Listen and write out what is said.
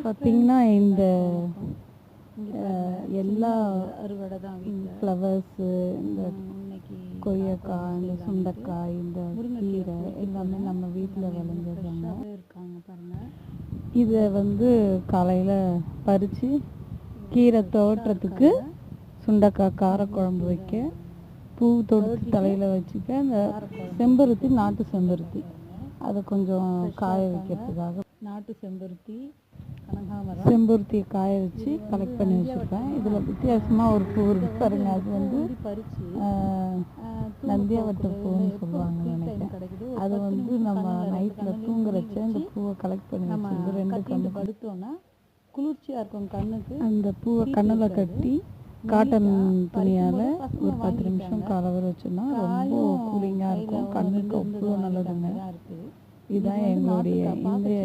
பார்த்தீங்கன்னா இந்த எல்லா அறுவடை தான் வீட்டில். ஃப்ளவர்ஸு, இந்த இன்னைக்கு கொய்யாக்காய், இந்த சுண்டைக்காய், இந்த கீரை எல்லாமே நம்ம வீட்டில் விளைஞ்சதாங்க. இருக்காங்க பாருங்க. இதை காலையில் பறித்து கீரை தோட்டுறதுக்கு, சுண்டைக்காய் காரக்குழம்பு வைக்க, பூ தொடுத்து தலையில் வச்சுக்க, இந்த செம்பருத்தி, நாட்டு செம்பருத்தி அதை கொஞ்சம் காய வைக்கிறதுக்காக நாட்டு செம்பருத்தி, கனகாமரம், செம்பருத்தியை காய வச்சு கலெக்ட் பண்ணி வச்சுருப்பேன். இதில் வித்தியாசமாக ஒரு பூ இருக்கு பாருங்க, அது பறித்து நந்தியாவட்ட பூன்னு சொல்லுவாங்க நினைக்கிறேன். அது நம்ம நைட்டில் தூங்குறச்ச இந்த பூவை கலெக்ட் பண்ணி வச்சுருந்து 2 கண்ணு படுத்தோன்னா குளிர்ச்சியாக இருக்கும் கண்ணுக்கு. அந்த பூவை கண்ணில் கட்டி காட்டன் துணியால் ஒரு 10 நிமிஷம் காலவர வச்சோன்னா ரொம்ப கூலிங்காக இருக்கும், கண்ணுக்கு அவ்வளோ நல்லதுங்க. இதுதான் எங்களுடைய இந்திய